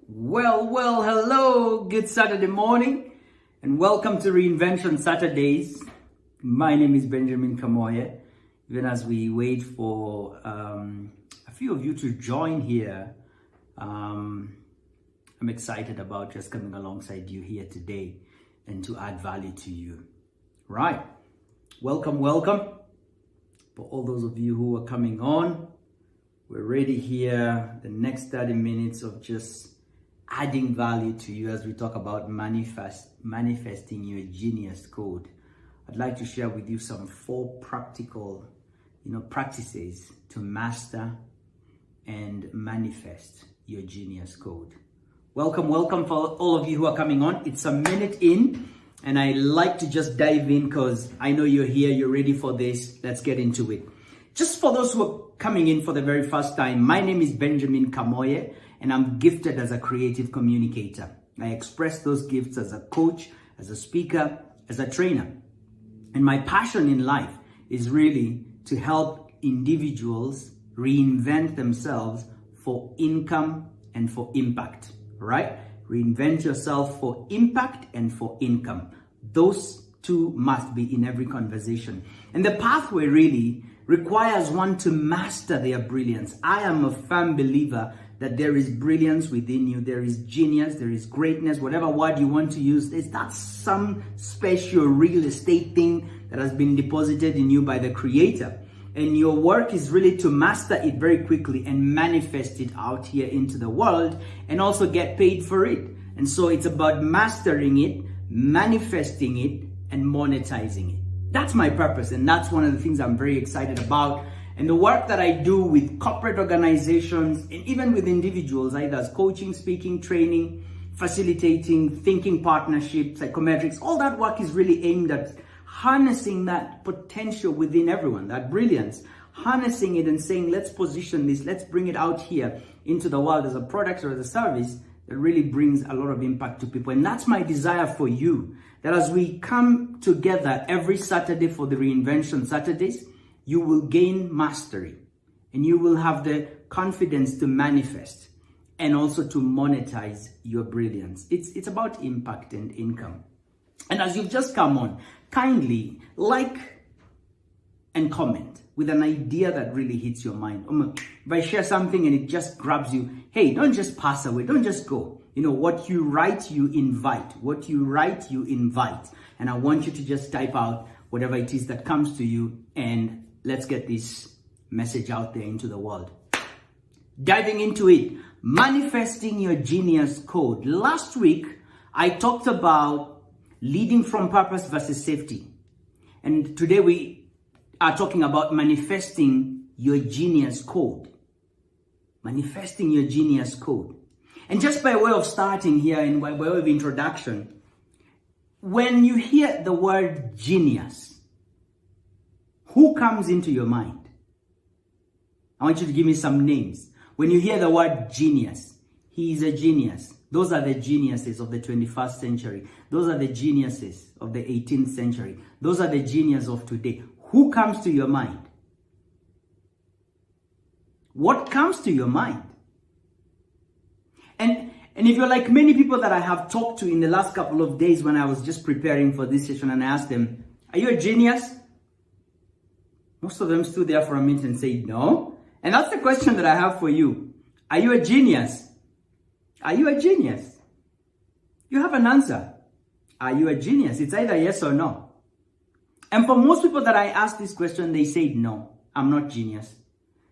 Well, hello, good Saturday morning, and welcome to Reinvention Saturdays. My name is Benjamin Kamoye. Even as we wait for a few of you to join here, I'm excited about just coming alongside you here today and to add value to you. Right, welcome. For all those of you who are coming on, we're ready here. The next 30 minutes of just adding value to you as we talk about manifesting your genius code. I'd like to share with you some 4 practical, practices to master and manifest your genius code. Welcome for all of you who are coming on. It's a minute in, and I like to just dive in because I know you're here, you're ready for this. Let's get into it. Just for those who are coming in for the very first time, my name is Benjamin Kamoye, and I'm gifted as a creative communicator. I express those gifts as a coach, as a speaker, as a trainer. And my passion in life is really to help individuals reinvent themselves for income and for impact, right? Reinvent yourself for impact and for income. Those two must be in every conversation. And the pathway really requires one to master their brilliance. I am a firm believer that there is brilliance within you, there is genius, there is greatness, whatever word you want to use. It's not some special real estate thing that has been deposited in you by the Creator. And your work is really to master it very quickly and manifest it out here into the world and also get paid for it. And so it's about mastering it, manifesting it, and monetizing it. That's my purpose, and that's one of the things I'm very excited about. And the work that I do with corporate organizations and even with individuals, either as coaching, speaking, training, facilitating, thinking partnerships, psychometrics, all that work is really aimed at harnessing that potential within everyone, that brilliance, harnessing it and saying, let's position this, let's bring it out here into the world as a product or as a service that really brings a lot of impact to people. And that's my desire for you, that as we come together every Saturday for the Reinvention Saturdays, you will gain mastery and you will have the confidence to manifest and also to monetize your brilliance. It's about impact and income. And as you've just come on, kindly like and comment with an idea that really hits your mind. If I share something and it just grabs you, hey, don't just pass away, don't just go. What you write, you invite. What you write, you invite. And I want you to just type out whatever it is that comes to you, and let's get this message out there into the world. Diving into it, manifesting your genius code. Last week, I talked about leading from purpose versus safety. And today we are talking about manifesting your genius code. Manifesting your genius code. And just by way of starting here and by way of introduction, when you hear the word genius, who comes into your mind? I want you to give me some names. When you hear the word genius, he is a genius. Those are the geniuses of the 21st century. Those are the geniuses of the 18th century. Those are the geniuses of today. Who comes to your mind? What comes to your mind? And if you're like many people that I have talked to in the last couple of days when I was just preparing for this session, and I asked them, are you a genius? Most of them stood there for a minute and said no. And that's the question that I have for you. Are you a genius? Are you a genius? You have an answer. Are you a genius? It's either yes or no. And for most people that I asked this question, they said no, I'm not genius.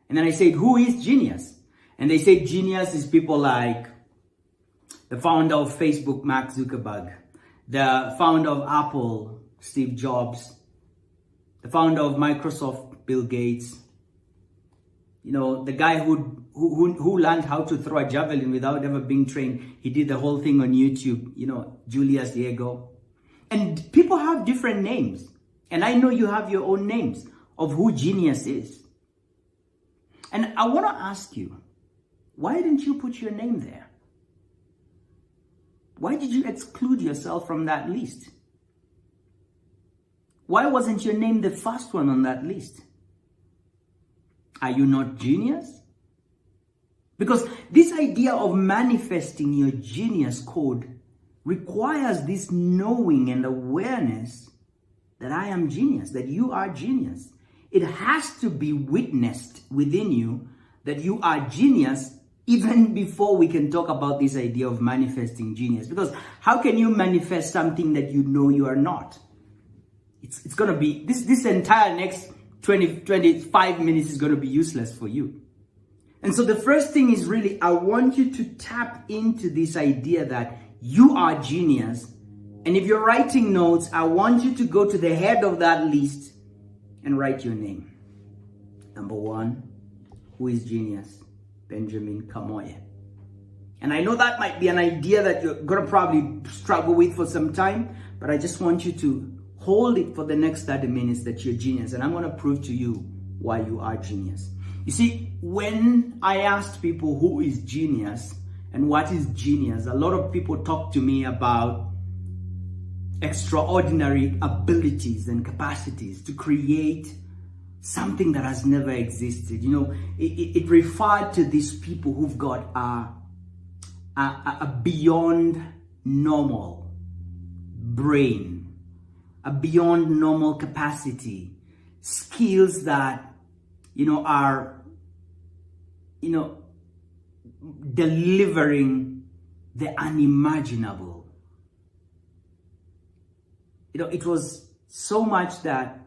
And then I said, who is genius? And they said genius is people like the founder of Facebook, Mark Zuckerberg, the founder of Apple, Steve Jobs, the founder of Microsoft, Bill Gates, the guy who learned how to throw a javelin without ever being trained. He did the whole thing on YouTube, Julius Diego. And people have different names. And I know you have your own names of who genius is. And I want to ask you, why didn't you put your name there? Why did you exclude yourself from that list? Why wasn't your name the first one on that list? Are you not genius? Because this idea of manifesting your genius code requires this knowing and awareness that I am genius, that you are genius. It has to be witnessed within you that you are genius even before we can talk about this idea of manifesting genius. Because how can you manifest something that you know you are not? It's going to be, this entire next 25 minutes is going to be useless for you. And so the first thing is really, I want you to tap into this idea that you are genius. And if you're writing notes, I want you to go to the head of that list and write your name. Number one, who is genius? Benjamin Kamoye. And I know that might be an idea that you're going to probably struggle with for some time, but I just want you to hold it for the next 30 minutes that you're genius. And I'm going to prove to you why you are genius. You see, when I asked people who is genius and what is genius, a lot of people talk to me about extraordinary abilities and capacities to create something that has never existed. You know, it referred to these people who've got a beyond normal brain, a beyond normal capacity, skills that, are, delivering the unimaginable. It was so much that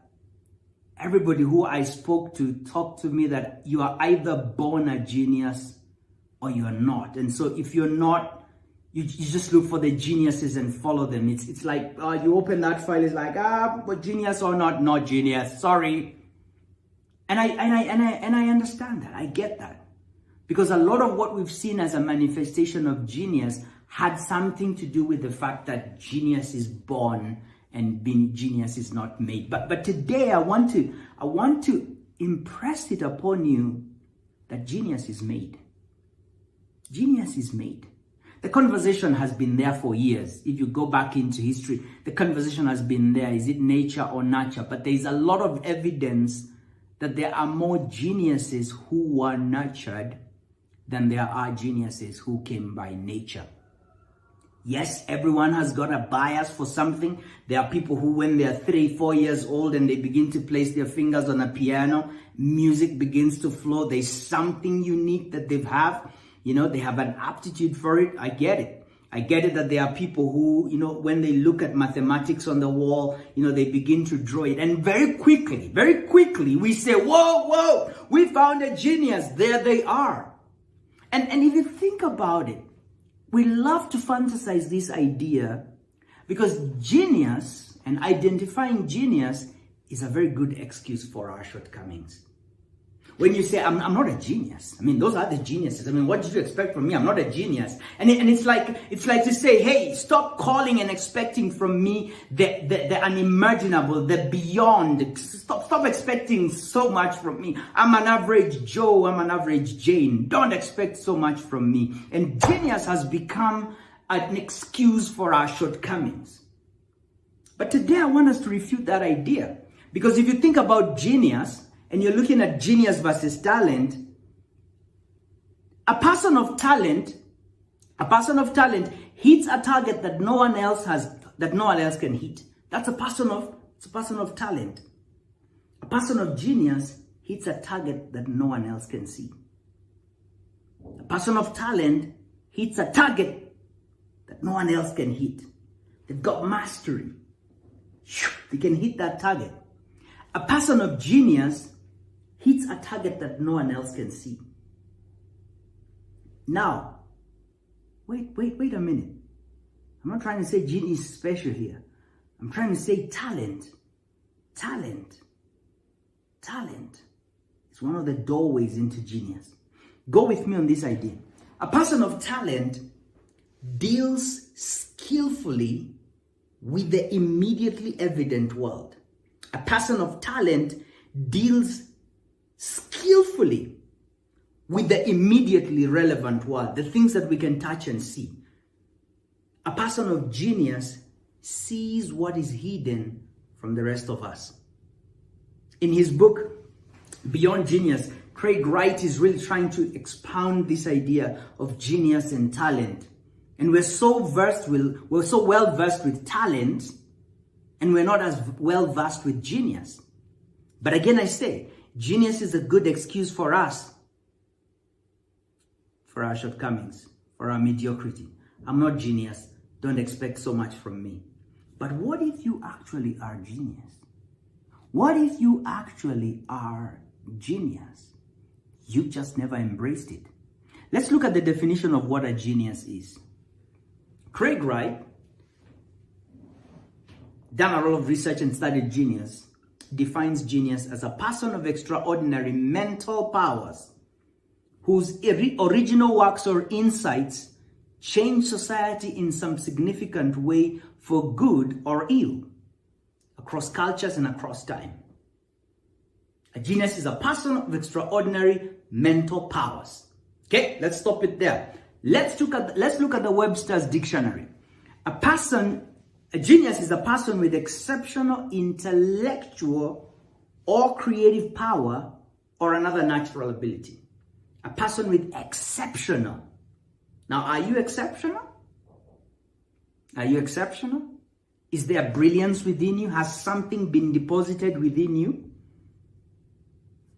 everybody who I spoke to talked to me that you are either born a genius or you are not. And so if you're not, you just look for the geniuses and follow them. It's like, you open that file, it's like, but genius or not genius, sorry. And I understand that, I get that. Because a lot of what we've seen as a manifestation of genius had something to do with the fact that genius is born and being genius is not made. But today I want to impress it upon you that genius is made. Genius is made. The conversation has been there for years. If you go back into history, the conversation has been there. Is it nature or nurture? But there is a lot of evidence that there are more geniuses who were nurtured than there are geniuses who came by nature. Yes, everyone has got a bias for something. There are people who, when they're 3-4 years old and they begin to place their fingers on a piano, music begins to flow. There's something unique that they have. They have an aptitude for it. I get it. I get it that there are people who, when they look at mathematics on the wall, they begin to draw it. And very quickly, we say, whoa, we found a genius. There they are. And if you think about it, we love to fantasize this idea because genius and identifying genius is a very good excuse for our shortcomings. When you say, I'm not a genius. Those are the geniuses. What did you expect from me? I'm not a genius. And it's like to say, hey, stop calling and expecting from me the unimaginable, the beyond. Stop expecting so much from me. I'm an average Joe. I'm an average Jane. Don't expect so much from me. And genius has become an excuse for our shortcomings. But today I want us to refute that idea. Because if you think about genius, and you're looking at genius versus talent, a person of talent hits a target that no one else can hit. That's a person of talent. A person of genius hits a target that no one else can see. A person of talent hits a target that no one else can hit. They've got mastery. They can hit that target. A person of genius hits a target that no one else can see. Now, wait a minute. I'm not trying to say genius is special here. I'm trying to say talent is one of the doorways into genius. Go with me on this idea. A person of talent deals skillfully with the immediately evident world. A person of talent deals skillfully with the immediately relevant world, the things that we can touch and see. A person of genius sees what is hidden from the rest of us. In his book, Beyond Genius, Craig Wright is really trying to expound this idea of genius and talent. And we're so well versed with talent, and we're not as well versed with genius. But again, I say, genius is a good excuse for us, for our shortcomings, for our mediocrity. I'm not genius. Don't expect so much from me. But what if you actually are genius? What if you actually are genius? You just never embraced it. Let's look at the definition of what a genius is. Craig Wright, done a lot of research and studied genius, defines genius as a person of extraordinary mental powers whose original works or insights change society in some significant way for good or ill, across cultures and across time. A genius is a person of extraordinary mental powers. Okay, let's stop it there. Let's look at the Webster's dictionary. A genius is a person with exceptional intellectual or creative power or another natural ability. A person with exceptional. Now, are you exceptional? Are you exceptional? Is there brilliance within you? Has something been deposited within you?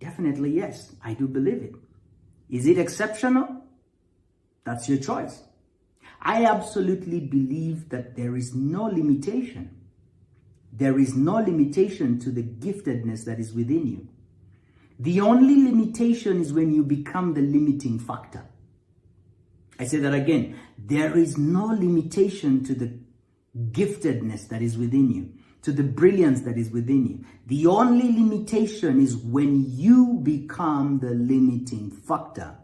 Definitely yes, I do believe it. Is it exceptional? That's your choice. I absolutely believe that there is no limitation. There is no limitation to the giftedness that is within you. The only limitation is when you become the limiting factor. I say that again. There is no limitation to the giftedness that is within you, to the brilliance that is within you. The only limitation is when you become the limiting factor.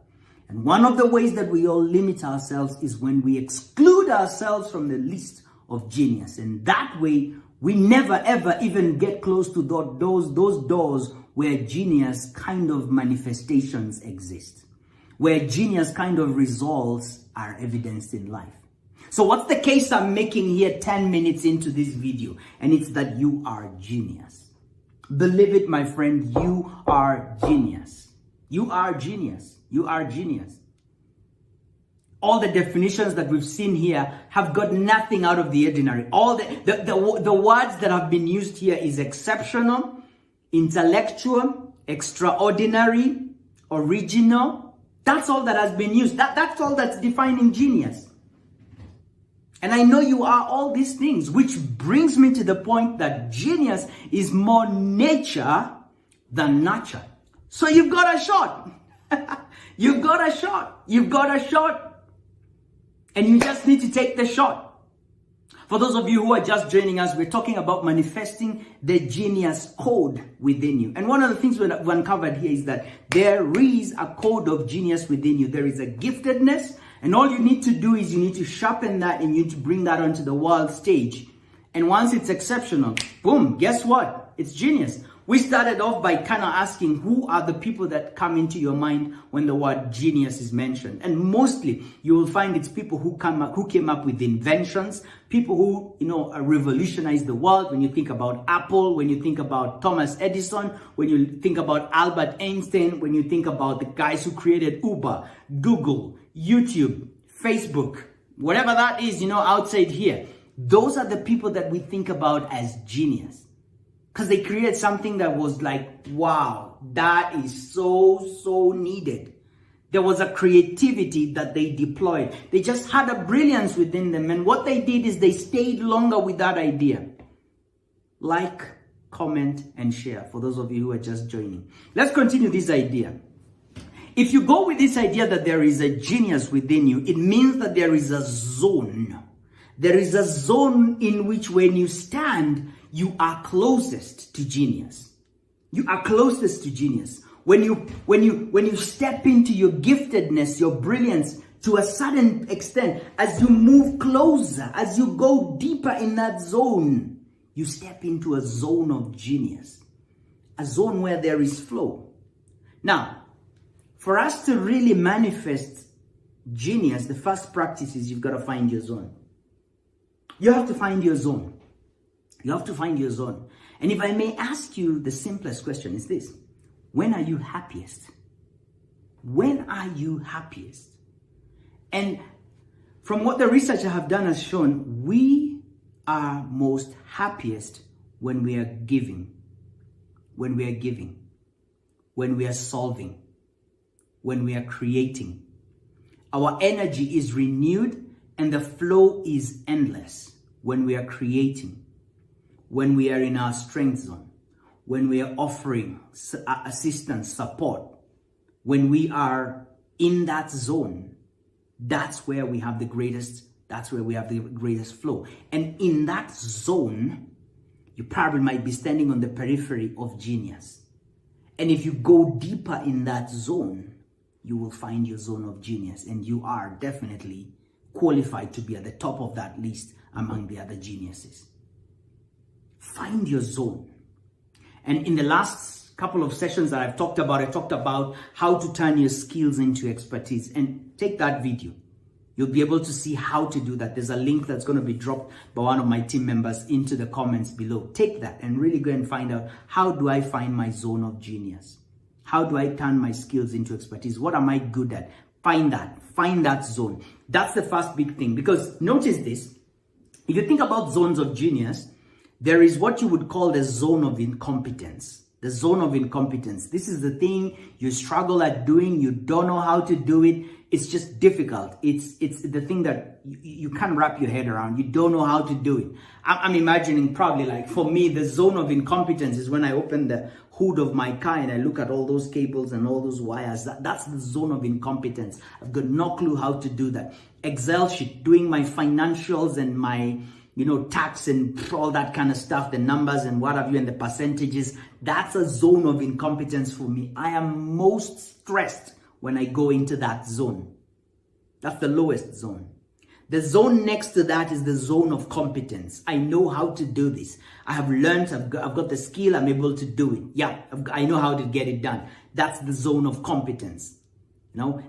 And one of the ways that we all limit ourselves is when we exclude ourselves from the list of genius. And that way, we never ever even get close to those doors where genius kind of manifestations exist, where genius kind of results are evidenced in life. So what's the case I'm making here 10 minutes into this video? And it's that you are genius. Believe it, my friend, you are genius. You are genius. You are genius. All the definitions that we've seen here have got nothing out of the ordinary. All the words that have been used here is exceptional, intellectual, extraordinary, original. That's all that has been used. That's all that's defining genius. And I know you are all these things, which brings me to the point that genius is more nature than nurture. So you've got a shot. You've got a shot. You've got a shot. And you just need to take the shot. For those of you who are just joining us, we're talking about manifesting the genius code within you. And one of the things we've uncovered here is that there is a code of genius within you. There is a giftedness. And all you need to do is you need to sharpen that and you need to bring that onto the world stage. And once it's exceptional, boom, guess what? It's genius. We started off by kind of asking who are the people that come into your mind when the word genius is mentioned. And mostly you will find it's people who came up with inventions, people who, revolutionized the world. When you think about Apple, when you think about Thomas Edison, when you think about Albert Einstein, when you think about the guys who created Uber, Google, YouTube, Facebook, whatever that is, outside here. Those are the people that we think about as genius. Because they created something that was like, wow, that is so needed. There was a creativity that they deployed. They just had a brilliance within them. And what they did is they stayed longer with that idea. Like, comment, and share for those of you who are just joining. Let's continue this idea. If you go with this idea that there is a genius within you, it means that there is a zone. There is a zone in which when you stand, you are closest to genius. You are closest to genius. When you step into your giftedness, your brilliance, to a certain extent, as you move closer, as you go deeper in that zone, you step into a zone of genius. A zone where there is flow. Now, for us to really manifest genius, the first practice is you've got to find your zone. You have to find your zone. You have to find your zone. And if I may ask you, the simplest question is this. When are you happiest? When are you happiest? And from what the research I have done has shown, we are most happiest when we are giving, when we are solving, when we are creating. Our energy is renewed and the flow is endless when we are creating, when we are in our strength zone, when we are offering assistance, support, when we are in that zone. That's where we have the greatest flow. And in that zone, you probably might be standing on the periphery of genius. And if you go deeper in that zone, you will find your zone of genius. And you are definitely qualified to be at the top of that list among the other geniuses. Find your zone. And in the last couple of sessions that I talked about how to turn your skills into expertise. And take that video. You'll be able to see how to do that. There's a link that's going to be dropped by one of my team members into the comments below. Take that and really go and find out, how do I find my zone of genius? How do I turn my skills into expertise? What am I good at? Find that zone. That's the first big thing. Because notice this, if you think about zones of genius, there is what you would call the zone of incompetence. The zone of incompetence. This is the thing you struggle at doing. You don't know how to do it. It's just difficult. It's the thing that you can't wrap your head around. You don't know how to do it. I'm imagining probably, like, for me, the zone of incompetence is when I open the hood of my car and I look at all those cables and all those wires. That's the zone of incompetence. I've got no clue how to do that. Excel sheet, doing my financials and my tax and all that kind of stuff, the numbers and what have you, and the percentages. That's a zone of incompetence for me. I am most stressed when I go into that zone. That's the lowest zone. The zone next to that is the zone of competence. I know how to do this. I have learned, I've got the skill, I'm able to do it. Yeah, I know how to get it done. That's the zone of competence.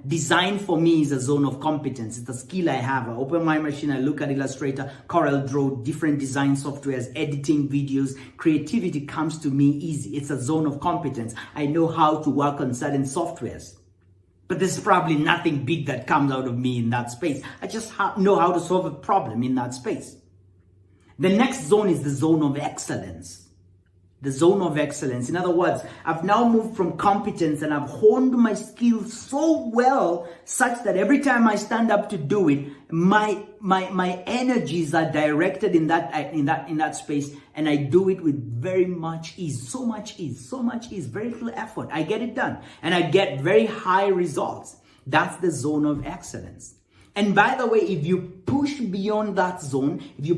Design for me is a zone of competence. It's a skill I have. I open my machine, I look at Illustrator, Corel Draw, different design softwares, editing videos. Creativity comes to me easy. It's a zone of competence. I know how to work on certain softwares. But there's probably nothing big that comes out of me in that space. I just know how to solve a problem in that space. The next zone is the zone of excellence. The zone of excellence. In other words, I've now moved from competence and I've honed my skills so well such that every time I stand up to do it, my energies are directed in that space, and I do it with very much ease, so much ease, very little effort. I get it done and I get very high results. That's the zone of excellence. And by the way, if you push beyond that zone, you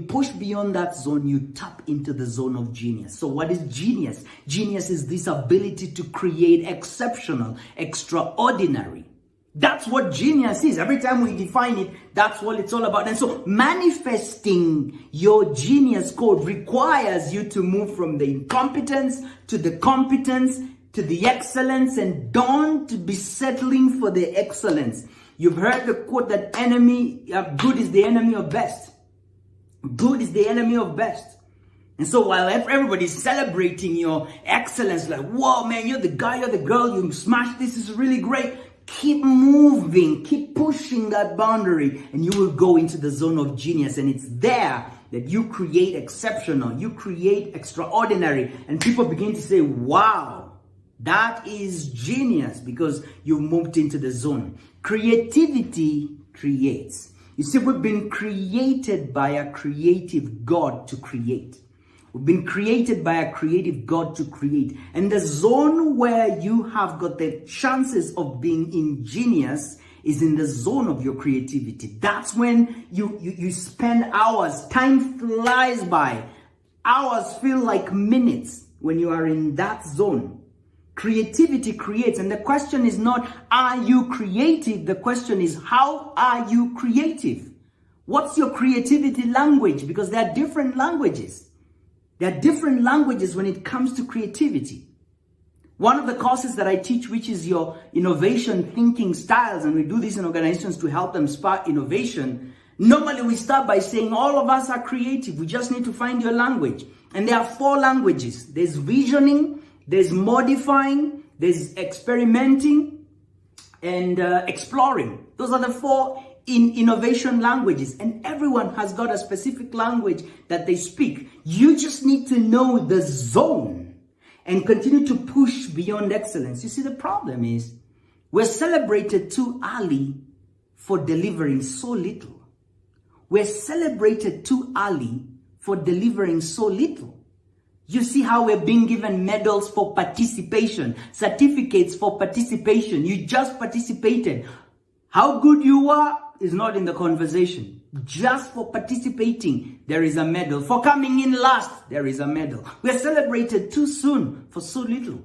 tap into the zone of genius. So what is genius? Genius is this ability to create exceptional, extraordinary. That's what genius is. Every time we define it, that's what it's all about. And so manifesting your genius code requires you to move from the incompetence to the competence to the excellence, and don't be settling for the excellence. You've heard the quote that good is the enemy of best. Good is the enemy of best. And so while everybody's celebrating your excellence, like, whoa, man, you're the guy, you're the girl, you smashed this is really great. Keep moving, keep pushing that boundary, and you will go into the zone of genius. And it's there that you create exceptional, you create extraordinary. And people begin to say, wow, that is genius, because you moved into the zone. Creativity creates. You see, we've been created by a creative God to create. We've been created by a creative God to create. And the zone where you have got the chances of being ingenious is in the zone of your creativity. That's when you spend hours. Time flies by. Hours feel like minutes when you are in that zone. Creativity creates. And the question is not, are you creative? The question is, how are you creative? What's your creativity language? Because there are different languages. There are different languages when it comes to creativity. One of the courses that I teach, which is your innovation thinking styles, and we do this in organizations to help them spark innovation. Normally we start by saying all of us are creative. We just need to find your language. And there are 4 languages. There's visioning, there's modifying, there's experimenting, and exploring. Those are the 4 innovation languages, and everyone has got a specific language that they speak. You just need to know the zone and continue to push beyond excellence. You see, the problem is we're celebrated too early for delivering so little. We're celebrated too early for delivering so little. You see how we're being given medals for participation, certificates for participation. You just participated. How good you are is not in the conversation. Just for participating, there is a medal. For coming in last, there is a medal. We're celebrated too soon for so little.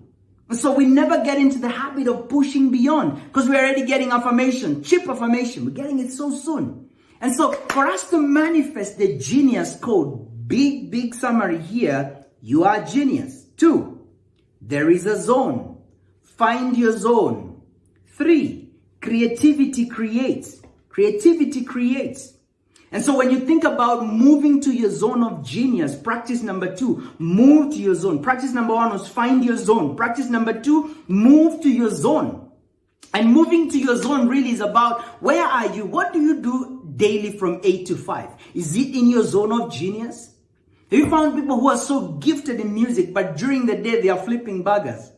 So we never get into the habit of pushing beyond, because we're already getting affirmation, cheap affirmation. We're getting it so soon. And so for us to manifest the genius code, big summary here, you are genius. 2, there is a zone. Find your zone. 3, creativity creates. Creativity creates. And so when you think about moving to your zone of genius, practice number 2, move to your zone. Practice number 1 was find your zone. Practice number 2, move to your zone. And moving to your zone really is about, where are you? What do you do daily from 8 to 5? Is it in your zone of genius? Have you found people who are so gifted in music, but during the day they are flipping burgers?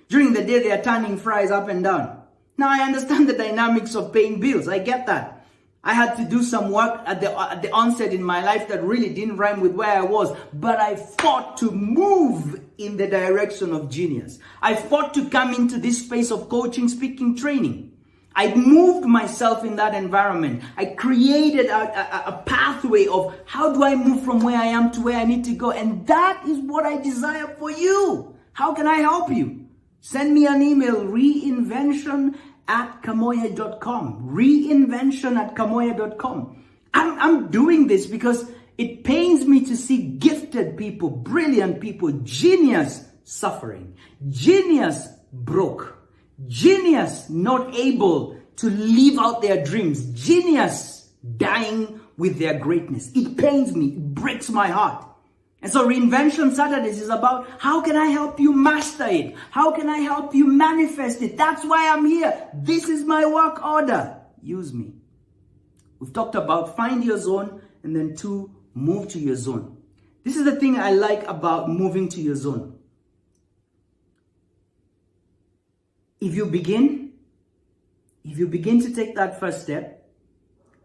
During the day they are turning fries up and down. Now I understand the dynamics of paying bills. I get that. I had to do some work at the onset in my life that really didn't rhyme with where I was. But I fought to move in the direction of genius. I fought to come into this space of coaching, speaking, training. I moved myself in that environment. I created a pathway of how do I move from where I am to where I need to go. And that is what I desire for you. How can I help you? Send me an email, reinvention@kamoye.com. Reinvention@kamoye.com. I'm doing this because it pains me to see gifted people, brilliant people, genius suffering, genius broke, genius not able to live out their dreams, genius dying with their greatness. It pains me, it breaks my heart. And so Reinvention Saturdays is about, how can I help you master it? How can I help you manifest it? That's why I'm here. This is my work order. Use me. We've talked about find your zone, and then 2, move to your zone. This is the thing I like about moving to your zone. If you begin to take that first step,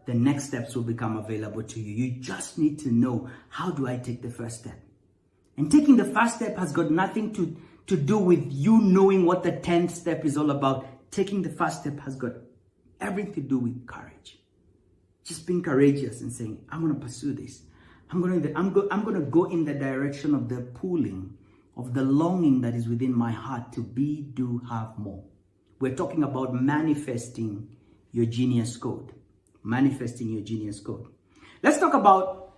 the next steps will become available to you. You just need to know, how do I take the first step? And taking the first step has got nothing to do with you knowing what the 10th step is all about. Taking the first step has got everything to do with courage. Just being courageous and saying, I'm going to pursue this. I'm going to go in the direction of the pulling, of the longing that is within my heart to be, do, have more. We're talking about manifesting your genius code. Manifesting your genius code. Let's talk about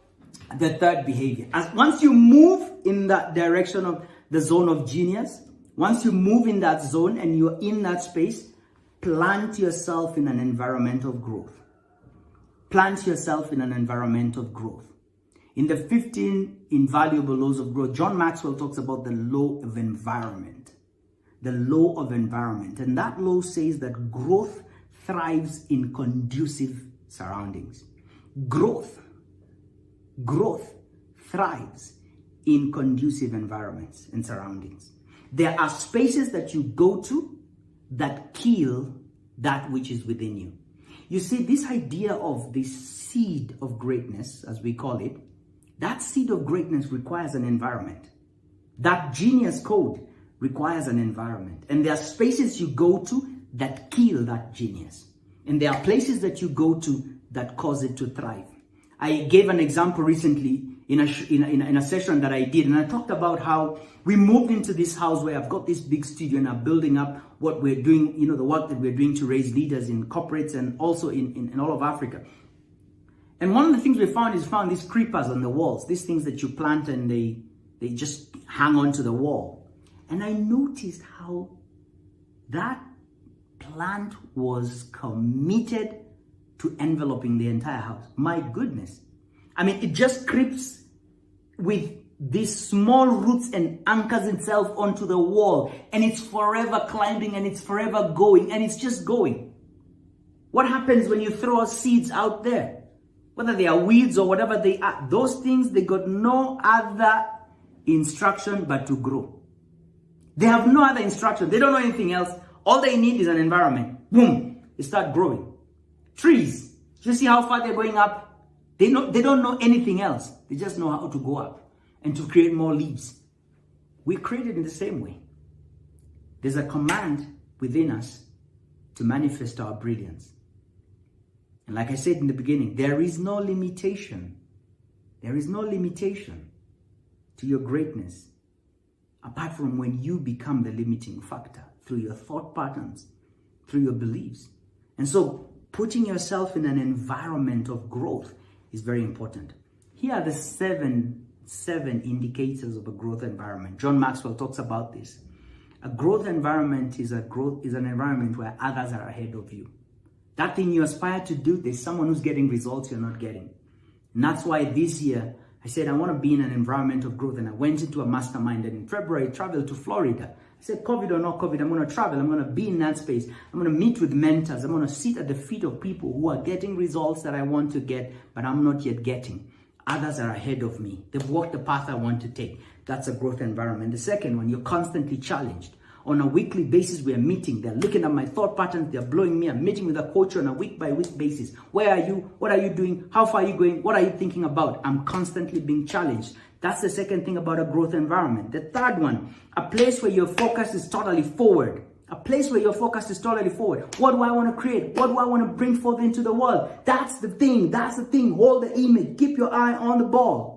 the third behavior. Once you move in that direction of the zone of genius, once you move in that zone and you're in that space, plant yourself in an environment of growth. Plant yourself in an environment of growth. In the 15 invaluable laws of growth, John Maxwell talks about the law of environment. The law of environment. And that law says that growth thrives in conducive surroundings. Growth thrives in conducive environments and surroundings. There are spaces that you go to that kill that which is within you. You see, this idea of the seed of greatness, as we call it, that seed of greatness requires an environment. That genius code requires an environment. And there are spaces you go to that kill that genius. And there are places that you go to that cause it to thrive. I gave an example recently in a session that I did, and I talked about how we moved into this house where I've got this big studio and I'm building up what we're doing, the work that we're doing to raise leaders in corporates and also in all of Africa. And one of the things we found these creepers on the walls, these things that you plant and they just hang onto the wall. And I noticed how that plant was committed to enveloping the entire house. My goodness. I mean, it just creeps with these small roots and anchors itself onto the wall, and it's forever climbing and it's forever going and it's just going. What happens when you throw seeds out there? Whether they are weeds or whatever they are, those things, they got no other instruction but to grow. They have no other instruction. They don't know anything else. All they need is an environment. Boom, they start growing. Trees, you see how far they're going up? They don't know anything else. They just know how to go up and to create more leaves. We're created in the same way. There's a command within us to manifest our brilliance. And like I said in the beginning, there is no limitation. There is no limitation to your greatness apart from when you become the limiting factor through your thought patterns, through your beliefs. And so putting yourself in an environment of growth is very important. Here are the seven indicators of a growth environment. John Maxwell talks about this. A growth environment is an environment where others are ahead of you. That thing you aspire to do, there's someone who's getting results you're not getting. And that's why this year, I said I want to be in an environment of growth. And I went into a mastermind, and in February, I traveled to Florida. I said, COVID or not COVID, I'm going to travel. I'm going to be in that space. I'm going to meet with mentors. I'm going to sit at the feet of people who are getting results that I want to get, but I'm not yet getting. Others are ahead of me. They've walked the path I want to take. That's a growth environment. The second one, you're constantly challenged. On a weekly basis, we are meeting. They're looking at my thought patterns. They're blowing me. I'm meeting with a coach on a week-by-week basis. Where are you? What are you doing? How far are you going? What are you thinking about? I'm constantly being challenged. That's the second thing about a growth environment. The third one, a place where your focus is totally forward. A place where your focus is totally forward. What do I want to create? What do I want to bring forth into the world? That's the thing. That's the thing. Hold the image. Keep your eye on the ball.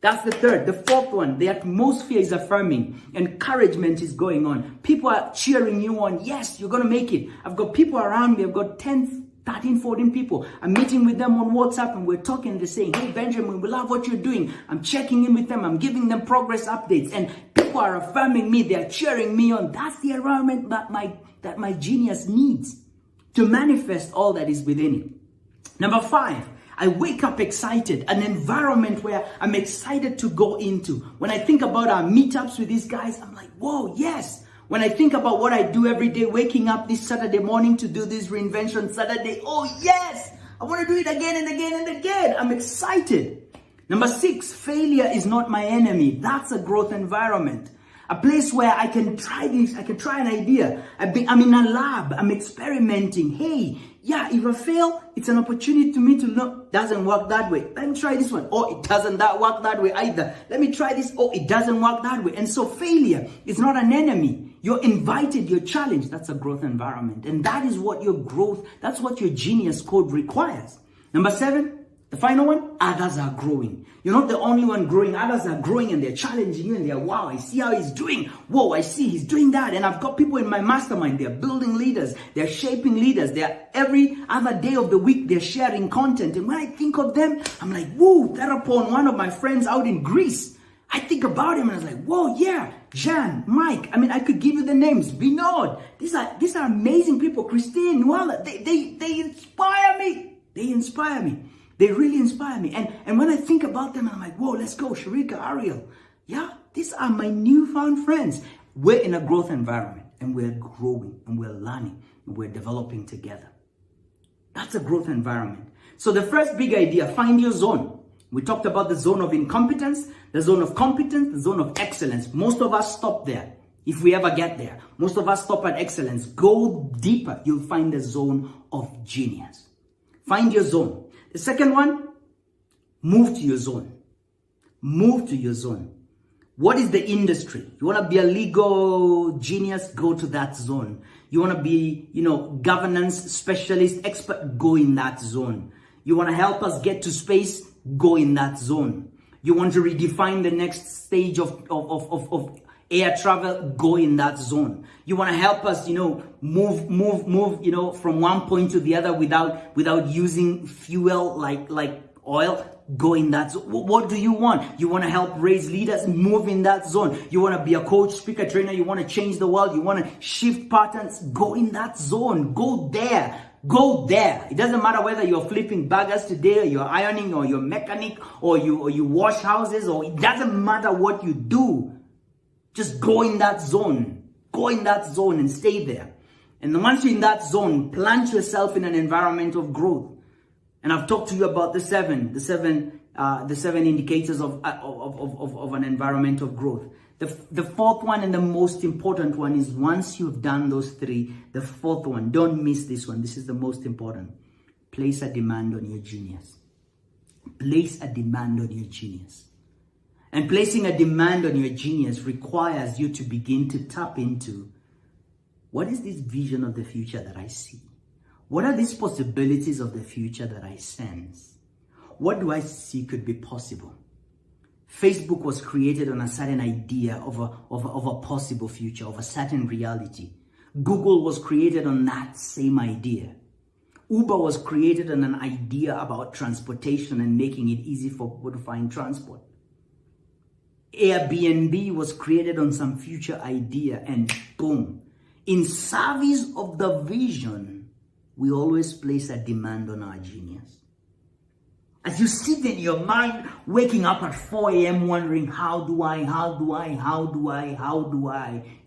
That's the third. The fourth one, the atmosphere is affirming. Encouragement is going on. People are cheering you on. Yes, you're going to make it. I've got people around me. I've got 10, 13, 14 people. I'm meeting with them on WhatsApp and we're talking and they're saying, hey, Benjamin, we love what you're doing. I'm checking in with them. I'm giving them progress updates. And people are affirming me. They're cheering me on. That's the environment that my genius needs to manifest all that is within it. Number 5. I wake up excited, an environment where I'm excited to go into. When I think about our meetups with these guys, I'm like, whoa, yes. When I think about what I do every day, waking up this Saturday morning to do this Reinvention Saturday, oh yes, I want to do it again and again and again. I'm excited. Number 6, failure is not my enemy. That's a growth environment. A place where I can try this, I can try an idea. I'm in a lab, I'm experimenting. Hey, yeah, if I fail, it's an opportunity to me to know, doesn't work that way. Let me try this one. Oh, it doesn't work that way either. Let me try this. Oh, it doesn't work that way. And so failure is not an enemy. You're invited, you're challenged. That's a growth environment. And that is what your growth, that's what your genius code requires. Number 7, the final one, others are growing. You're not the only one growing. Others are growing and they're challenging you and they're, wow, I see how he's doing. Whoa, I see he's doing that. And I've got people in my mastermind. They're building leaders. They're shaping leaders. They're every other day of the week, they're sharing content. And when I think of them, I'm like, whoa, thereupon one of my friends out in Greece, I think about him and I was like, whoa, yeah, Jan, Mike. I mean, I could give you the names. Binod. These are amazing people. Christine, Nuala, they inspire me. They inspire me. They really inspire me. And when I think about them, I'm like, whoa, let's go. Sharika, Ariel. Yeah, these are my newfound friends. We're in a growth environment and we're growing and we're learning and we're developing together. That's a growth environment. So the first big idea, find your zone. We talked about the zone of incompetence, the zone of competence, the zone of excellence. Most of us stop there. If we ever get there, most of us stop at excellence. Go deeper. You'll find the zone of genius. Find your zone. The second one, move to your zone. Move to your zone. What is the industry? You want to be a legal genius? Go to that zone. You want to be, governance specialist, expert? Go in that zone. You want to help us get to space? Go in that zone. You want to redefine the next stage of air travel? Go in that zone. You want to help us, move, from one point to the other without using fuel like oil? Go in that zone. What do you want? You want to help raise leaders? Move in that zone. You want to be a coach, speaker, trainer? You want to change the world? You want to shift patterns? Go in that zone. Go there. Go there. It doesn't matter whether you're flipping burgers today, or you're ironing, or you're mechanic, or you wash houses, or it doesn't matter what you do. Just go in that zone. Go in that zone and stay there. And once you're in that zone, plant yourself in an environment of growth. And I've talked to you about the seven indicators of an environment of growth. The fourth one and the most important one is, once you've done those three, the fourth one, don't miss this one. This is the most important. Place a demand on your genius. Place a demand on your genius. And placing a demand on your genius requires you to begin to tap into, what is this vision of the future that I see? What are these possibilities of the future that I sense? What do I see could be possible? Facebook was created on a certain idea of a possible future, of a certain reality. Google was created on that same idea. Uber was created on an idea about transportation and making it easy for people to find transport. Airbnb was created on some future idea, and boom. In service of the vision, we always place a demand on our genius. As you sit in your mind, waking up at 4 a.m. wondering, how do I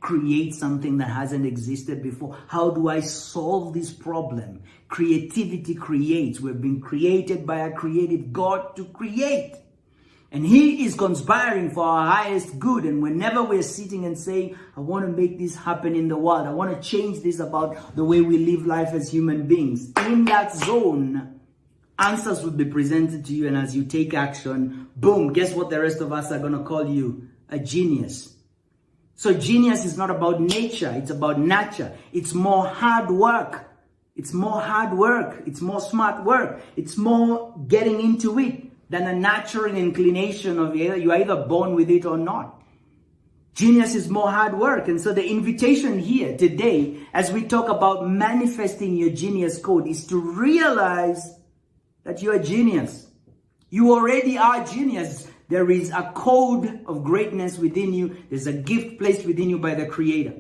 create something that hasn't existed before? How do I solve this problem? Creativity creates. We've been created by a creative God to create. And He is conspiring for our highest good. And whenever we're sitting and saying, I want to make this happen in the world, I want to change this about the way we live life as human beings, in that zone, answers will be presented to you. And as you take action, boom, guess what the rest of us are going to call you? A genius. So genius is not about nature. It's about nurture. It's more hard work. It's more hard work. It's more smart work. It's more getting into it than a natural inclination of you're either born with it or not. Genius is more hard work. And so the invitation here today, as we talk about manifesting your genius code, is to realize that you're a genius. You already are genius. There is a code of greatness within you. There's a gift placed within you by the Creator.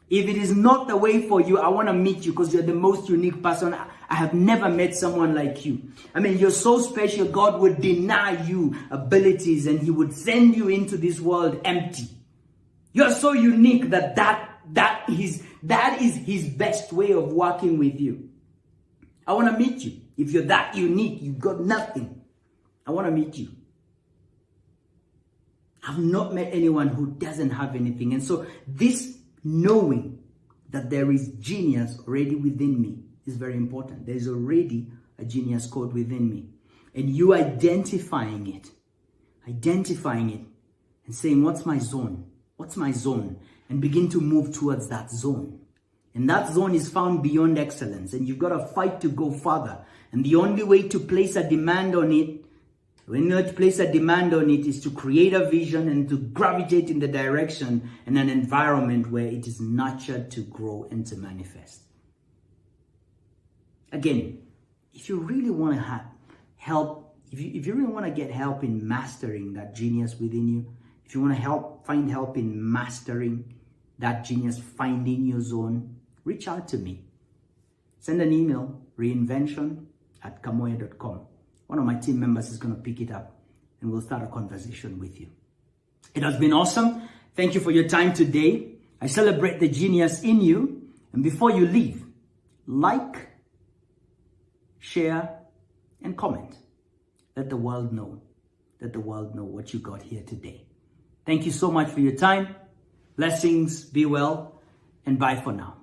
If it is not the way for you, I want to meet you, because you're the most unique person. I have never met someone like you. I mean, you're so special. God would deny you abilities and He would send you into this world empty. You're so unique that is His best way of working with you. I want to meet you. If you're that unique, you've got nothing. I want to meet you. I've not met anyone who doesn't have anything. And so this knowing that there is genius already within me is very important. There's already a genius code within me. And you identifying it and saying, what's my zone? What's my zone? And begin to move towards that zone. And that zone is found beyond excellence. And you've got to fight to go further. And the only way to place a demand on it, is to create a vision and to gravitate in the direction and an environment where it is nurtured to grow and to manifest. Again, if you really want to have help, if you really want to get help in mastering that genius within you, if you want to find help in mastering that genius, finding your zone, reach out to me. Send an email, reinvention@kamoya.com. One of my team members is going to pick it up and we'll start a conversation with you. It has been awesome. Thank you for your time today. I celebrate the genius in you. And before you leave, like, share, and comment. Let the world know. Let the world know what you got here today. Thank you so much for your time. Blessings, be well, and bye for now.